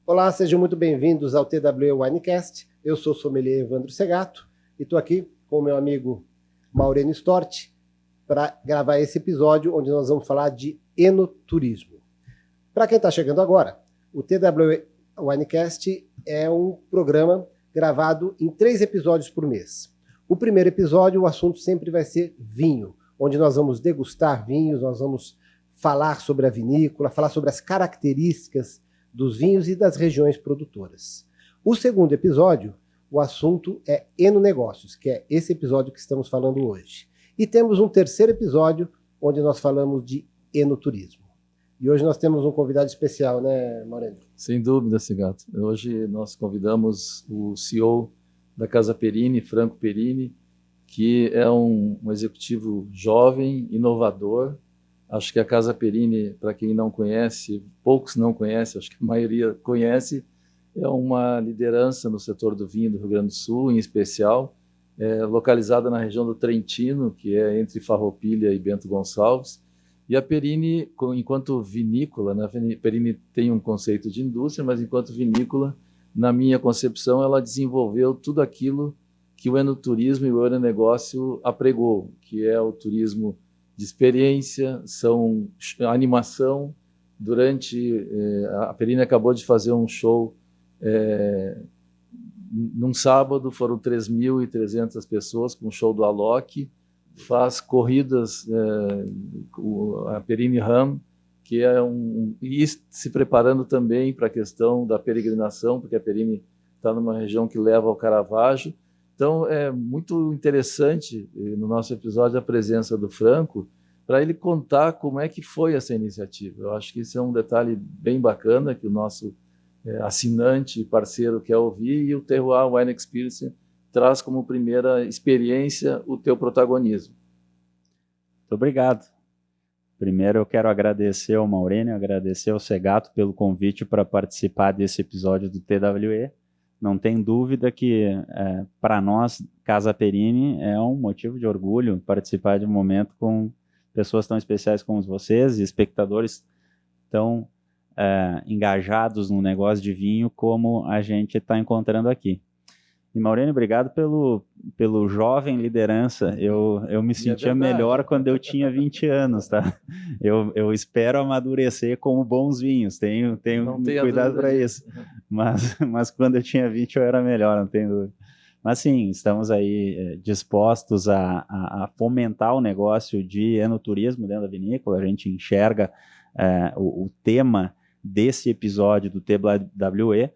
Olá, sejam muito bem-vindos ao TWE Winecast. Eu sou o sommelier Evandro Segato e estou aqui com o meu amigo Maurênio Stort para gravar esse episódio onde nós vamos falar de enoturismo. Para quem está chegando agora, o TWE Winecast é um programa gravado em 3 episódios por mês. O primeiro episódio, o assunto sempre vai ser vinho, onde nós vamos degustar vinhos, nós vamos falar sobre a vinícola, falar sobre as características dos vinhos e das regiões produtoras. O segundo episódio, o assunto é enonegócios, que é esse episódio que estamos falando hoje. E temos um terceiro episódio, onde nós falamos de enoturismo. E hoje nós temos um convidado especial, né, Maurênio? Sem dúvida, Segato. Hoje nós convidamos o CEO da Casa Perini, Franco Perini, que é um executivo jovem, inovador. Acho que a Casa Perini, para quem não conhece, poucos não conhecem, acho que a maioria conhece, é uma liderança no setor do vinho do Rio Grande do Sul, em especial, localizada na região do Trentino, que é entre Farroupilha e Bento Gonçalves. E a Perini, enquanto vinícola, né, a Perini tem um conceito de indústria, mas enquanto vinícola, na minha concepção, ela desenvolveu tudo aquilo que o enoturismo e o enonegócio apregou, que é o turismo de experiência, são animação. Durante a Perini acabou de fazer um show num sábado, foram 3.300 pessoas com o show do Alok, faz corridas, a Perini Ram, que é e se preparando também para a questão da peregrinação, porque a Perini está numa região que leva ao Caravaggio. Então, é muito interessante, no nosso episódio, a presença do Franco, para ele contar como é que foi essa iniciativa. Eu acho que isso é um detalhe bem bacana, que o nosso assinante e parceiro quer ouvir, e o Terroir Wine Experience traz como primeira experiência o teu protagonismo. Muito obrigado. Primeiro, eu quero agradecer ao Maurênio, agradecer ao Segato pelo convite para participar desse episódio do TWE. Não tem dúvida que, para nós, Casa Perini, é um motivo de orgulho participar de um momento com pessoas tão especiais como vocês e espectadores tão engajados no negócio de vinho como a gente está encontrando aqui. E, Maurênio, obrigado pelo jovem liderança. Eu me sentia melhor quando eu tinha 20 anos, tá? Eu espero amadurecer como bons vinhos, tenho cuidado para isso. Mas quando eu tinha 20 eu era melhor, não tenho dúvida. Mas sim, estamos aí dispostos a fomentar o negócio de enoturismo dentro da vinícola. A gente enxerga o tema desse episódio do TWE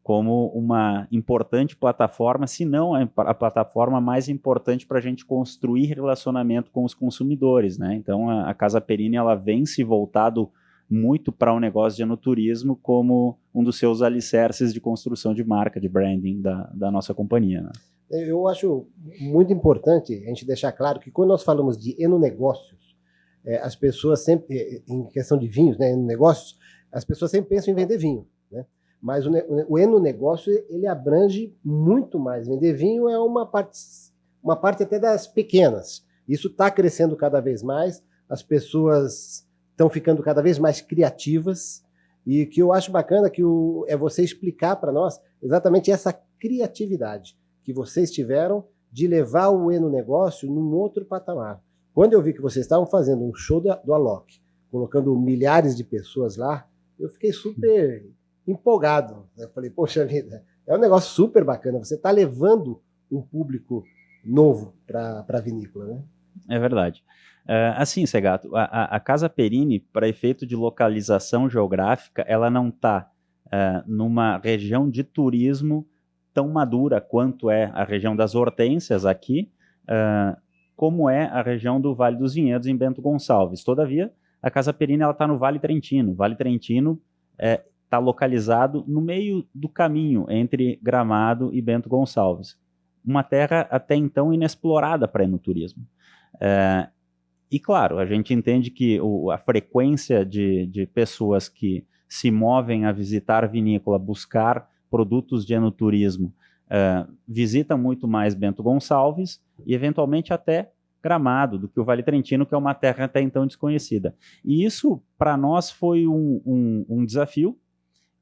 como uma importante plataforma, se não a plataforma mais importante para a gente construir relacionamento com os consumidores, né? Então, a Casa Perini, ela vem se voltado muito para o negócio de enoturismo como um dos seus alicerces de construção de marca, de branding da nossa companhia, né? Eu acho muito importante a gente deixar claro que quando nós falamos de enonegócios, as pessoas sempre, em questão de vinhos, né, enonegócios, as pessoas sempre pensam em vender vinho, né? Mas o enonegócio, ele abrange muito mais. Vender vinho é uma parte até das pequenas. Isso está crescendo cada vez mais, as pessoas estão ficando cada vez mais criativas, e o que eu acho bacana é você explicar para nós exatamente essa criatividade que vocês tiveram de levar o enonegócio num outro patamar. Quando eu vi que vocês estavam fazendo um show do Alok, colocando milhares de pessoas lá, eu fiquei super empolgado. Eu falei, poxa vida, é um negócio super bacana. Você está levando um público novo para a vinícola, né? É verdade. Assim, Segato, a Casa Perini, para efeito de localização geográfica, ela não está numa região de turismo tão madura quanto é a região das Hortênsias aqui, como é a região do Vale dos Vinhedos em Bento Gonçalves. Todavia, a Casa Perini está no Vale Trentino. O Vale Trentino está localizado no meio do caminho entre Gramado e Bento Gonçalves. Uma terra até então inexplorada para enoturismo. E claro, a gente entende que a frequência de pessoas que se movem a visitar vinícola, buscar produtos de enoturismo, visita muito mais Bento Gonçalves e eventualmente até Gramado do que o Vale Trentino, que é uma terra até então desconhecida. E isso para nós foi um desafio,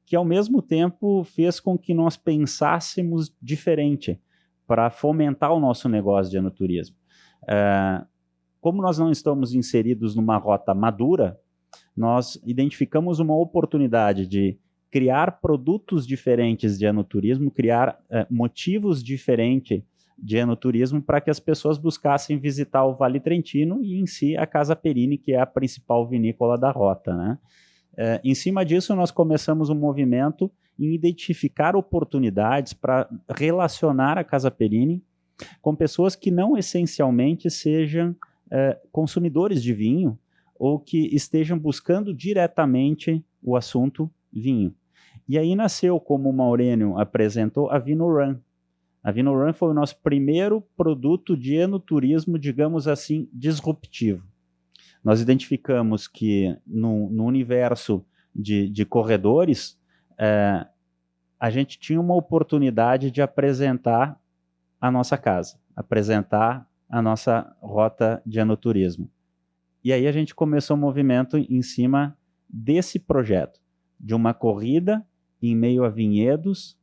que ao mesmo tempo fez com que nós pensássemos diferente para fomentar o nosso negócio de enoturismo. Como nós não estamos inseridos numa rota madura, nós identificamos uma oportunidade de criar produtos diferentes de enoturismo, criar motivos diferentes de enoturismo para que as pessoas buscassem visitar o Vale Trentino e, em si, a Casa Perini, que é a principal vinícola da rota, né? Em cima disso, nós começamos um movimento em identificar oportunidades para relacionar a Casa Perini com pessoas que não essencialmente sejam consumidores de vinho ou que estejam buscando diretamente o assunto vinho. E aí nasceu, como o Maurênio apresentou, a VinoRun. A VinoRun foi o nosso primeiro produto de enoturismo, digamos assim, disruptivo. Nós identificamos que no universo de corredores, a gente tinha uma oportunidade de apresentar a nossa casa, apresentar a nossa rota de enoturismo. E aí a gente começou um movimento em cima desse projeto, de uma corrida em meio a vinhedos,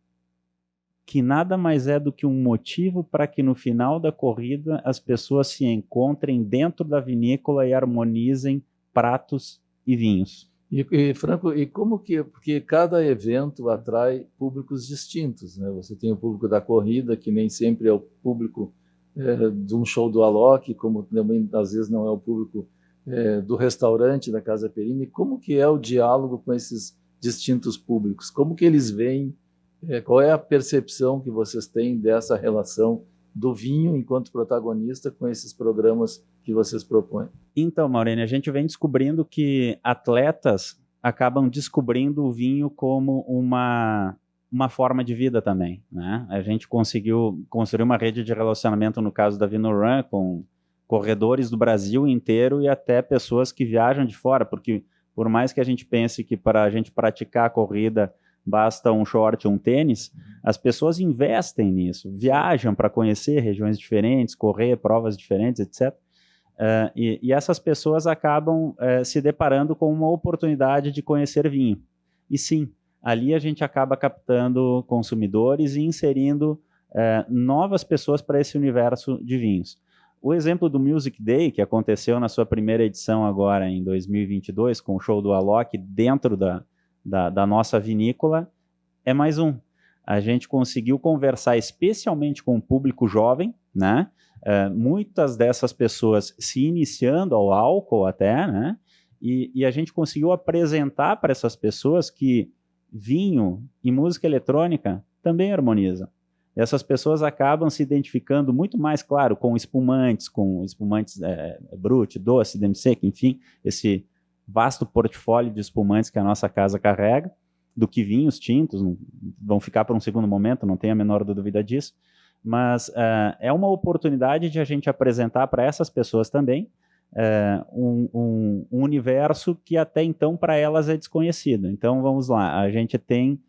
que nada mais é do que um motivo para que no final da corrida as pessoas se encontrem dentro da vinícola e harmonizem pratos e vinhos. E Franco, e como que, porque cada evento atrai públicos distintos, né? Você tem o público da corrida, que nem sempre é o público de um show do Alok, como também às vezes não é o público do restaurante da Casa Perini. Como que é o diálogo com esses distintos públicos? Como que eles veem? Qual é a percepção que vocês têm dessa relação do vinho enquanto protagonista com esses programas que vocês propõem? Então, Maurênio, a gente vem descobrindo que atletas acabam descobrindo o vinho como uma forma de vida também, né? A gente conseguiu construir uma rede de relacionamento, no caso da VinoRun, com corredores do Brasil inteiro e até pessoas que viajam de fora, porque por mais que a gente pense que para a gente praticar a corrida basta um short, um tênis, as pessoas investem nisso, viajam para conhecer regiões diferentes, correr provas diferentes, etc. E essas pessoas acabam se deparando com uma oportunidade de conhecer vinho. E sim, ali a gente acaba captando consumidores e inserindo novas pessoas para esse universo de vinhos. O exemplo do Music Day, que aconteceu na sua primeira edição agora em 2022, com o show do Alok dentro da nossa vinícola, é mais um. A gente conseguiu conversar especialmente com o público jovem, né? Muitas dessas pessoas se iniciando ao álcool até, né? E a gente conseguiu apresentar para essas pessoas que vinho e música eletrônica também harmonizam. Essas pessoas acabam se identificando muito mais, claro, com espumantes brut, doce, demi-sec, enfim, esse vasto portfólio de espumantes que a nossa casa carrega, do que vinhos tintos, vão ficar para um segundo momento, não tenho a menor dúvida disso, mas é uma oportunidade de a gente apresentar para essas pessoas também um universo que até então para elas é desconhecido. Então vamos lá, a gente tem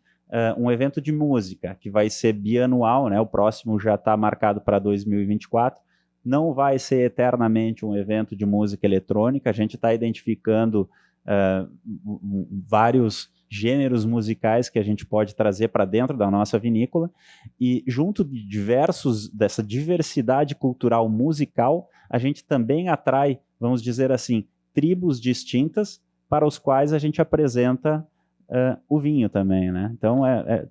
um evento de música que vai ser bianual, né? O próximo já está marcado para 2024, não vai ser eternamente um evento de música eletrônica, a gente está identificando vários gêneros musicais que a gente pode trazer para dentro da nossa vinícola, e junto de dessa diversidade cultural musical, a gente também atrai, vamos dizer assim, tribos distintas para os quais a gente apresenta o vinho também, né? Então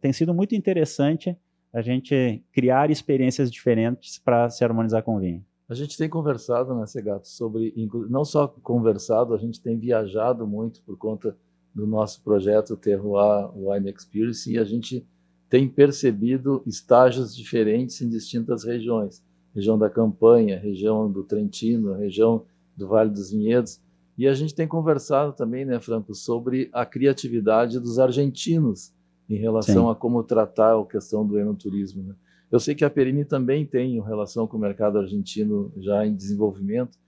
tem sido muito interessante a gente criar experiências diferentes para se harmonizar com o vinho. A gente tem conversado, né, Segato, sobre, não só conversado, a gente tem viajado muito por conta do nosso projeto Terroir Wine Experience, e a gente tem percebido estágios diferentes em distintas regiões. Região da Campanha, região do Trentino, região do Vale dos Vinhedos. E a gente tem conversado também, né, Franco, sobre a criatividade dos argentinos em relação a como tratar a questão do enoturismo, né? Eu sei que a Perini também tem relação com o mercado argentino já em desenvolvimento.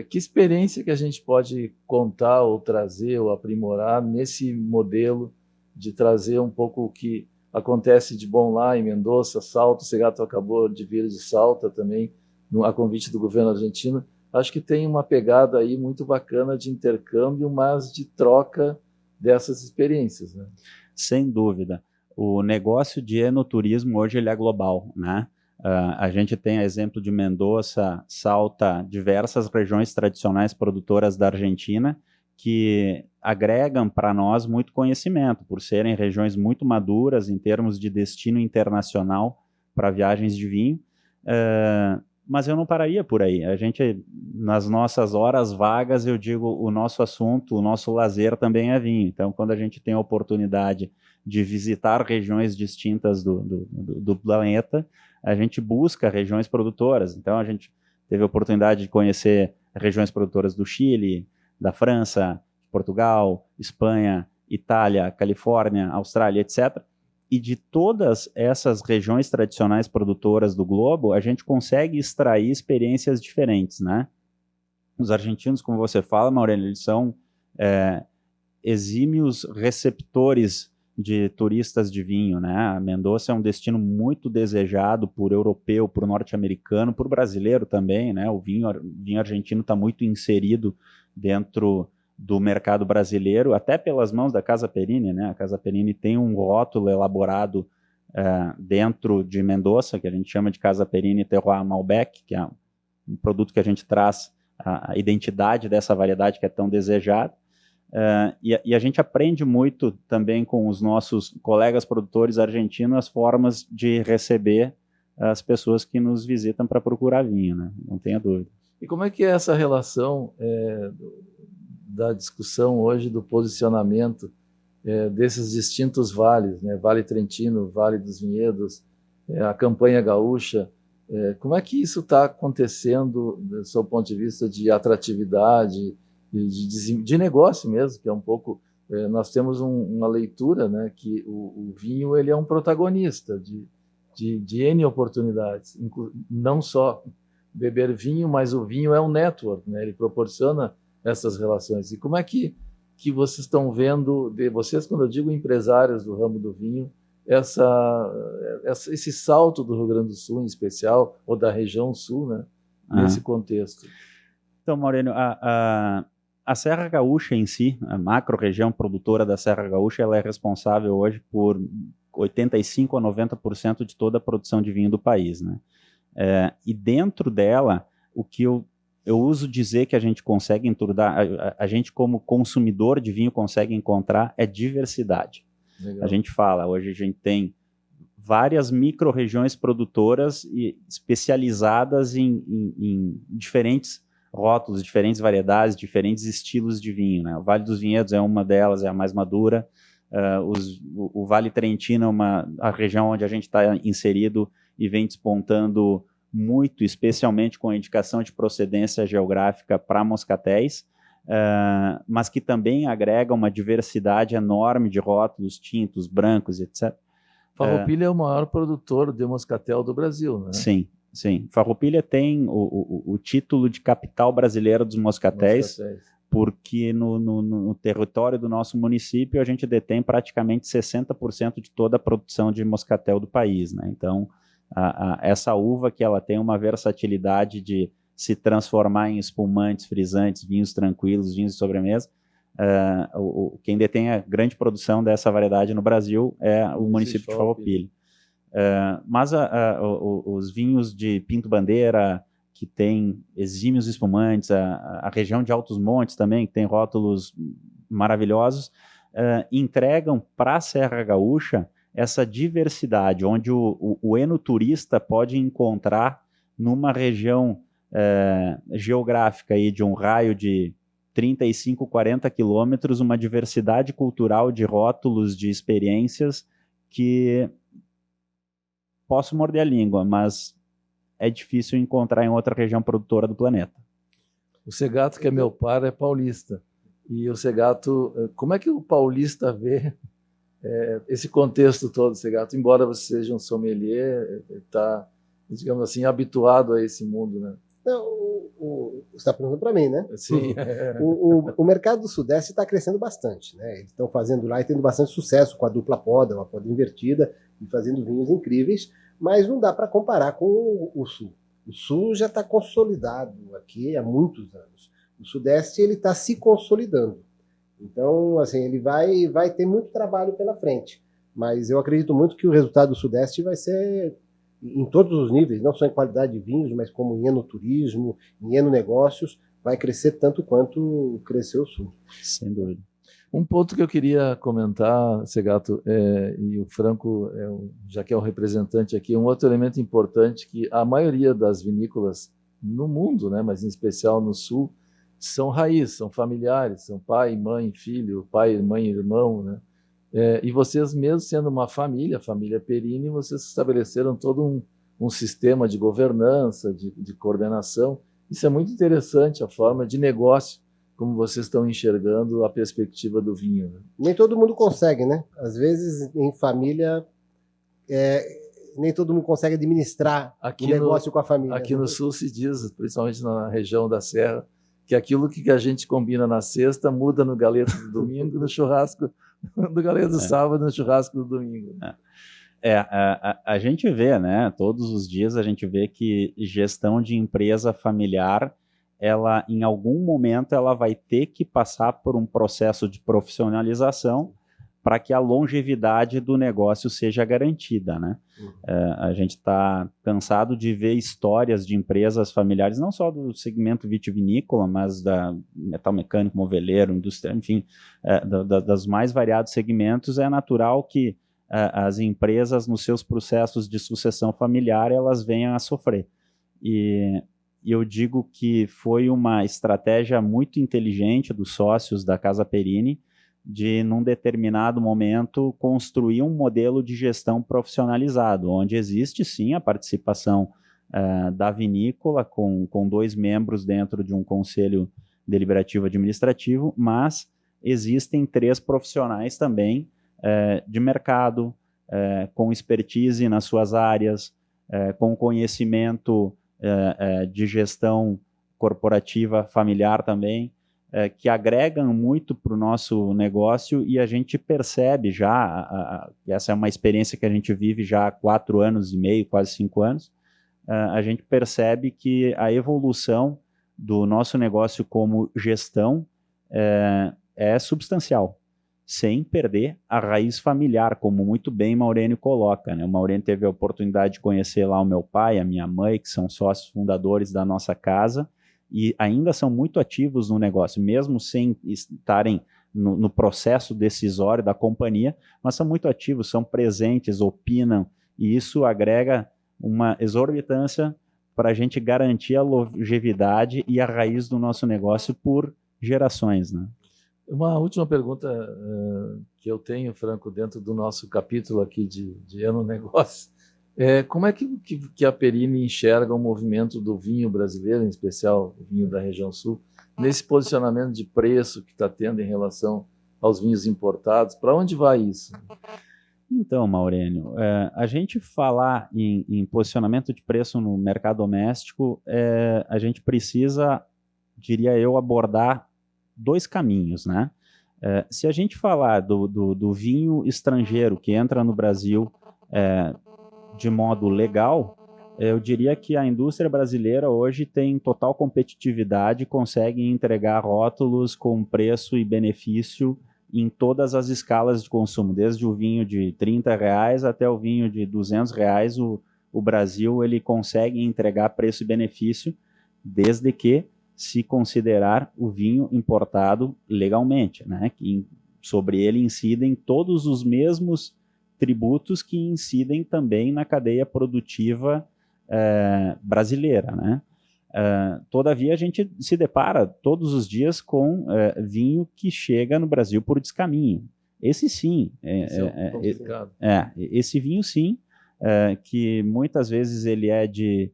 Que experiência que a gente pode contar ou trazer ou aprimorar nesse modelo de trazer um pouco o que acontece de bom lá em Mendoza, Salta? O Segato acabou de vir de Salta também, a convite do governo argentino. Acho que tem uma pegada aí muito bacana de intercâmbio, mas de troca dessas experiências, né? sem dúvida. O negócio de enoturismo hoje ele é global, né? A gente tem exemplo de Mendoza, Salta, diversas regiões tradicionais produtoras da Argentina que agregam para nós muito conhecimento, por serem regiões muito maduras em termos de destino internacional para viagens de vinho. Mas eu não pararia por aí. A gente, nas nossas horas vagas, eu digo, o nosso assunto, o nosso lazer também é vinho. Então, quando a gente tem a oportunidade de visitar regiões distintas do planeta, a gente busca regiões produtoras. Então, a gente teve a oportunidade de conhecer regiões produtoras do Chile, da França, Portugal, Espanha, Itália, Califórnia, Austrália, etc. E de todas essas regiões tradicionais produtoras do globo, a gente consegue extrair experiências diferentes, né? Os argentinos, como você fala, Maurênio, eles são exímios receptores de turistas de vinho, né? A Mendoza é um destino muito desejado por europeu, por norte-americano, por brasileiro também, né? O vinho argentino está muito inserido dentro do mercado brasileiro, até pelas mãos da Casa Perini, né? A Casa Perini tem um rótulo elaborado dentro de Mendoza, que a gente chama de Casa Perini Terroir Malbec, que é um produto que a gente traz a identidade dessa variedade que é tão desejada. E a gente aprende muito também com os nossos colegas produtores argentinos as formas de receber as pessoas que nos visitam para procurar vinho, né? Não tenha dúvida. E como é que é essa relação da discussão hoje do posicionamento desses distintos vales, né? Vale Trentino, Vale dos Vinhedos, a campanha gaúcha? Como é que isso está acontecendo do seu ponto de vista de atratividade, de negócio mesmo, que é um pouco... nós temos uma leitura, né, que o vinho ele é um protagonista de N oportunidades, não só beber vinho, mas o vinho é um network, né, ele proporciona essas relações. E como é que vocês estão vendo, vocês, quando eu digo empresários do ramo do vinho, esse salto do Rio Grande do Sul, em especial, ou da região sul, né, nesse contexto? Então, Maurênio, a Serra Gaúcha em si, a macro-região produtora da Serra Gaúcha, ela é responsável hoje por 85% a 90% de toda a produção de vinho do país, né? E dentro dela, o que eu uso dizer que a gente consegue enturnar, a gente como consumidor de vinho consegue encontrar é diversidade. Legal. A gente fala, hoje a gente tem várias micro-regiões produtoras e especializadas em diferentes rótulos, diferentes variedades, diferentes estilos de vinho, né? O Vale dos Vinhedos é uma delas, é a mais madura. O Vale Trentino é a região onde a gente está inserido e vem despontando muito, especialmente com a indicação de procedência geográfica para moscatéis, mas que também agrega uma diversidade enorme de rótulos, tintos, brancos, etc. Farroupilha é o maior produtor de moscatel do Brasil, né? Sim. Sim, Farroupilha tem o título de capital brasileira dos moscatéis, porque no território do nosso município a gente detém praticamente 60% de toda a produção de moscatel do país, né? Então, essa uva que ela tem uma versatilidade de se transformar em espumantes, frisantes, vinhos tranquilos, vinhos de sobremesa. Quem detém a grande produção dessa variedade no Brasil é o município de Farroupilha. Mas os vinhos de Pinto Bandeira, que tem exímios espumantes, a região de Altos Montes também, que tem rótulos maravilhosos, entregam para a Serra Gaúcha essa diversidade, onde o enoturista pode encontrar numa região geográfica aí de um raio de 35, 40 quilômetros, uma diversidade cultural de rótulos, de experiências que... Posso morder a língua, mas é difícil encontrar em outra região produtora do planeta. O Segato, que é meu par, é paulista. E o Segato, como é que o paulista vê esse contexto todo, Segato? Embora você seja um sommelier, está, digamos assim, habituado a esse mundo, né? Não, você está perguntando para mim, né? Sim. O mercado do Sudeste está crescendo bastante, né? Eles estão fazendo lá e tendo bastante sucesso com a dupla poda, uma poda invertida, e fazendo vinhos incríveis, mas não dá para comparar com o Sul. O Sul já está consolidado aqui há muitos anos. O Sudeste ele está se consolidando. Então, assim, ele vai ter muito trabalho pela frente. Mas eu acredito muito que o resultado do Sudeste vai ser em todos os níveis, não só em qualidade de vinhos, mas como em enoturismo, em enonegócios, vai crescer tanto quanto cresceu o Sul. Sem dúvida. Um ponto que eu queria comentar, Segato, e o Franco, já que é o representante aqui, um outro elemento importante que a maioria das vinícolas no mundo, né, mas em especial no Sul, são raiz, são familiares, são pai, mãe, filho, pai, mãe, irmão, né? E vocês, mesmo sendo uma família, a família Perini, vocês estabeleceram todo um sistema de governança, de coordenação. Isso é muito interessante, a forma de negócio, como vocês estão enxergando a perspectiva do vinho. Né? Nem todo mundo consegue, né? Às vezes, em família, nem todo mundo consegue administrar o negócio com a família. Aqui no Sul se diz, principalmente na região da Serra, que aquilo que a gente combina na sexta muda no galeto do domingo, no churrasco do galeto do sábado, no churrasco do domingo. A gente vê, né? Todos os dias a gente vê que gestão de empresa familiar, ela, em algum momento, ela vai ter que passar por um processo de profissionalização para que a longevidade do negócio seja garantida, né? A gente está cansado de ver histórias de empresas familiares, não só do segmento vitivinícola, mas da metal mecânico, moveleiro, industrial, enfim, das mais variados segmentos. É natural que as empresas, nos seus processos de sucessão familiar, elas venham a sofrer. E eu digo que foi uma estratégia muito inteligente dos sócios da Casa Perini, de, num determinado momento, construir um modelo de gestão profissionalizado, onde existe, sim, a participação da vinícola, com 2 membros dentro de um conselho deliberativo administrativo, mas existem 3 profissionais também de mercado, com expertise nas suas áreas, com conhecimento de gestão corporativa familiar também, que agregam muito para o nosso negócio, e a gente percebe já, essa é uma experiência que a gente vive já há 4 anos e meio, quase 5 anos, a gente percebe que a evolução do nosso negócio como gestão é substancial, sem perder a raiz familiar, como muito bem Maurênio coloca, né? O Maurênio teve a oportunidade de conhecer lá o meu pai, a minha mãe, que são sócios fundadores da nossa casa, e ainda são muito ativos no negócio, mesmo sem estarem no processo decisório da companhia, mas são muito ativos, são presentes, opinam, e isso agrega uma exorbitância para a gente garantir a longevidade e a raiz do nosso negócio por gerações, né? Uma última pergunta que eu tenho, Franco, dentro do nosso capítulo aqui de enonegócio. Como é que a Perini enxerga o movimento do vinho brasileiro, em especial o vinho da região sul, nesse posicionamento de preço que está tendo em relação aos vinhos importados? Para onde vai isso? Então, Maurênio, a gente falar em posicionamento de preço no mercado doméstico, a gente precisa, diria eu, abordar 2 caminhos, né? Se a gente falar do vinho estrangeiro que entra no Brasil de modo legal, eu diria que a indústria brasileira hoje tem total competitividade, consegue entregar rótulos com preço e benefício em todas as escalas de consumo, desde o vinho de R$30 até o vinho de R$200, o Brasil ele consegue entregar preço e benefício, desde que se considerar o vinho importado legalmente, né? Que sobre ele incidem todos os mesmos tributos que incidem também na cadeia produtiva brasileira, né? Todavia, a gente se depara todos os dias com vinho que chega no Brasil por descaminho. Esse sim, esse vinho sim, que muitas vezes ele é de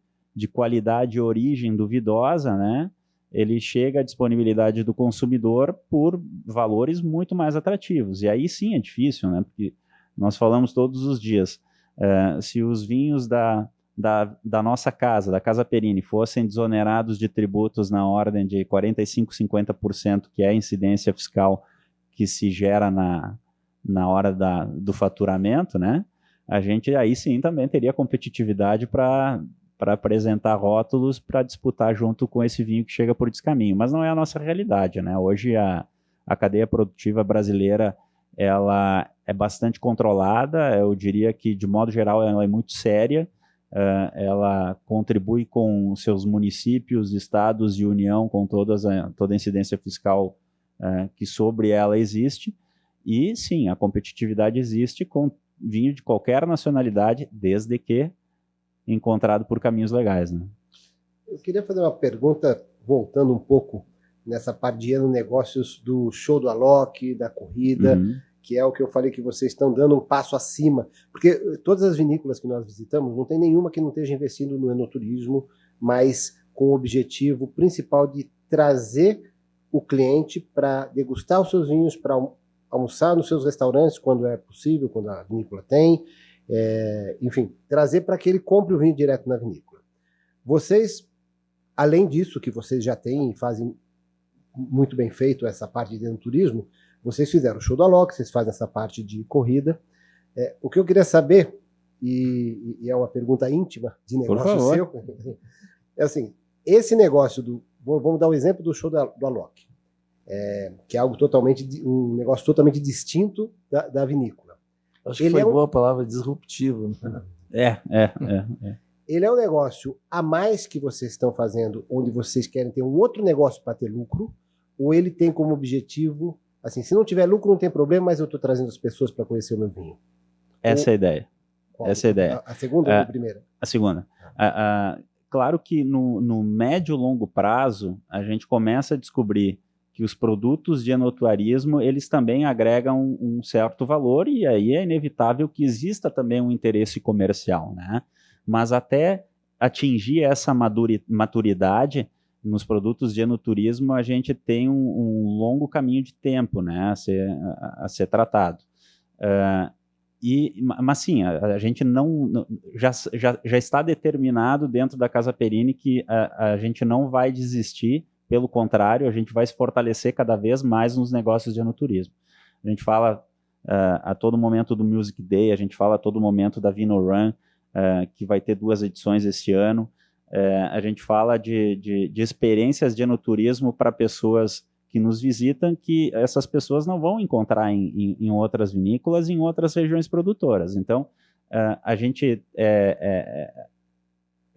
qualidade e origem duvidosa, né? Ele chega à disponibilidade do consumidor por valores muito mais atrativos. E aí sim é difícil, né? Porque nós falamos todos os dias, se os vinhos da nossa casa, da Casa Perini, fossem desonerados de tributos na ordem de 45%, 50%, que é a incidência fiscal que se gera na hora do faturamento, né? A gente aí sim também teria competitividade para apresentar rótulos para disputar junto com esse vinho que chega por descaminho. Mas não é a nossa realidade, né? Hoje a cadeia produtiva brasileira ela é bastante controlada, eu diria que, de modo geral, ela é muito séria, ela contribui com seus municípios, estados e União, com toda a incidência fiscal que sobre ela existe, e sim, a competitividade existe com vinho de qualquer nacionalidade, desde que encontrado por caminhos legais, né? Eu queria fazer uma pergunta, voltando um pouco nessa parte de negócios do show do Alok, da corrida, que é o que eu falei que vocês estão dando um passo acima, porque todas as vinícolas que nós visitamos, não tem nenhuma que não esteja investindo no enoturismo, mas com o objetivo principal de trazer o cliente para degustar os seus vinhos, para almoçar nos seus restaurantes, quando é possível, quando a vinícola tem, enfim, trazer para que ele compre o vinho direto na vinícola. Vocês, além disso, que vocês já têm e fazem muito bem feito essa parte de enoturismo, vocês fizeram o show do Alok, vocês fazem essa parte de corrida. O que eu queria saber, e é uma pergunta íntima de negócio seu, é assim, esse negócio vamos dar o exemplo do show do Alok, que é algo um negócio totalmente distinto da vinícola. Acho que foi boa a palavra, disruptivo. Ele é um negócio a mais que vocês estão fazendo, onde vocês querem ter um outro negócio para ter lucro, ou ele tem como objetivo, assim, se não tiver lucro não tem problema, mas eu estou trazendo as pessoas para conhecer o meu vinho? Essa é a ideia. Essa é a ideia. A segunda ou a primeira? A segunda. Claro que no médio e longo prazo, a gente começa a descobrir que os produtos de enoturismo, eles também agregam um certo valor, e aí é inevitável que exista também um interesse comercial, né? Mas até atingir essa maturidade nos produtos de enoturismo, a gente tem um longo caminho de tempo, né, a ser tratado. Mas sim, a gente já está determinado dentro da Casa Perini que a gente não vai desistir, pelo contrário, a gente vai se fortalecer cada vez mais nos negócios de enoturismo. A gente fala a todo momento do Music Day, a gente fala a todo momento da Vino Run, que vai ter 2 edições esse ano. A gente fala de experiências de enoturismo para pessoas que nos visitam, que essas pessoas não vão encontrar em outras vinícolas, em outras regiões produtoras. Então, a gente é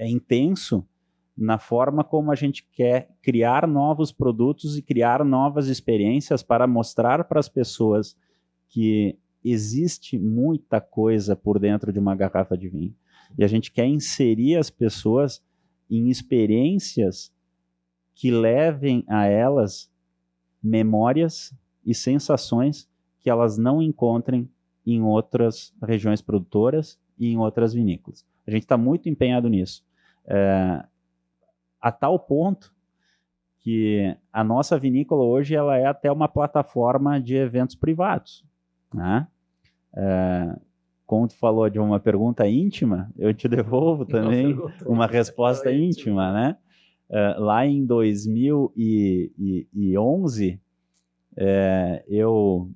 intenso na forma como a gente quer criar novos produtos e criar novas experiências para mostrar para as pessoas que existe muita coisa por dentro de uma garrafa de vinho. E a gente quer inserir as pessoas em experiências que levem a elas memórias e sensações que elas não encontrem em outras regiões produtoras e em outras vinícolas. A gente está muito empenhado nisso. A tal ponto que a nossa vinícola hoje ela é até uma plataforma de eventos privados, né? Como tu falou de uma pergunta íntima, eu te devolvo também uma resposta íntima, né? Lá em 2011, eu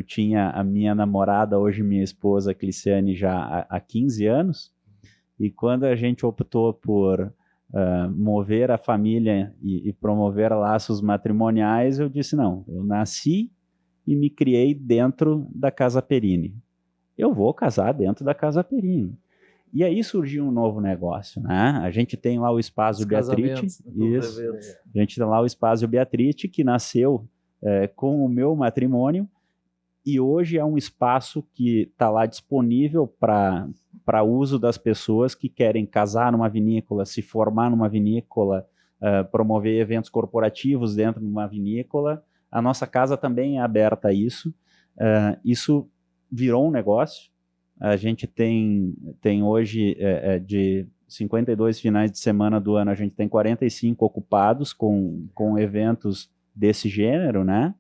tinha a minha namorada, hoje minha esposa, Cliciane, já há 15 anos, e quando a gente optou por mover a família e promover laços matrimoniais, eu disse, não, eu nasci e me criei dentro da Casa Perini. Eu vou casar dentro da Casa Perini. E aí surgiu um novo negócio, né? A gente tem lá o Espaço Beatrice. Isso. A gente tem lá o Espaço Beatrice, que nasceu com o meu matrimônio, e hoje é um espaço que está lá disponível para uso das pessoas que querem casar numa vinícola, se formar numa vinícola, promover eventos corporativos dentro de uma vinícola. A nossa casa também é aberta a isso. Isso virou um negócio. A gente tem hoje, de 52 finais de semana do ano, a gente tem 45 ocupados com eventos desse gênero, né?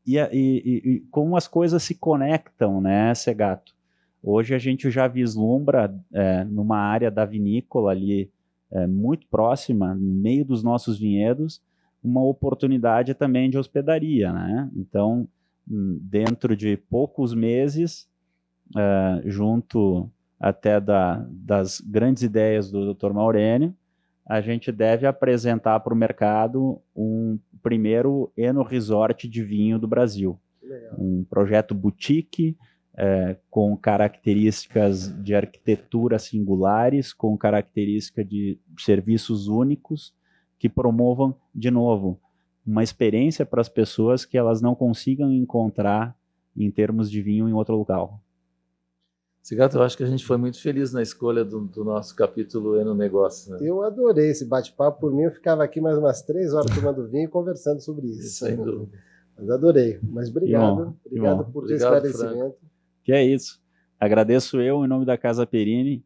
E como as coisas se conectam, né, Segato? Hoje a gente já vislumbra numa área da vinícola ali, muito próxima, no meio dos nossos vinhedos, uma oportunidade também de hospedaria, né? Então, dentro de poucos meses, junto até das grandes ideias do Dr. Maurênio, a gente deve apresentar para o mercado um primeiro eno-resort de vinho do Brasil. Legal. Um projeto boutique, com características de arquitetura singulares, com característica de serviços únicos, que promovam, de novo, uma experiência para as pessoas que elas não consigam encontrar em termos de vinho em outro local. Segato, eu acho que a gente foi muito feliz na escolha do nosso capítulo Enonegócio, né? Eu adorei esse bate-papo. Por mim, eu ficava aqui mais umas 3 horas tomando vinho e conversando sobre isso. Sem dúvida. Mas adorei. Mas obrigado. Obrigado por esse esclarecimento. Franco. Que é isso. Agradeço eu, em nome da Casa Perini,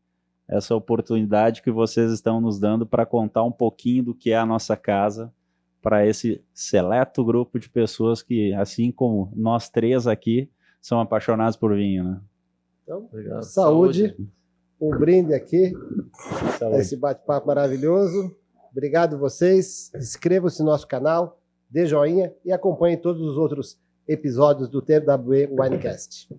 essa oportunidade que vocês estão nos dando para contar um pouquinho do que é a nossa casa para esse seleto grupo de pessoas que, assim como nós 3 aqui, são apaixonados por vinho, né? Então, Obrigado. saúde. Um brinde aqui. Saúde. Esse bate-papo maravilhoso. Obrigado vocês. Inscrevam-se no nosso canal, dê joinha e acompanhe todos os outros episódios do TWE Winecast.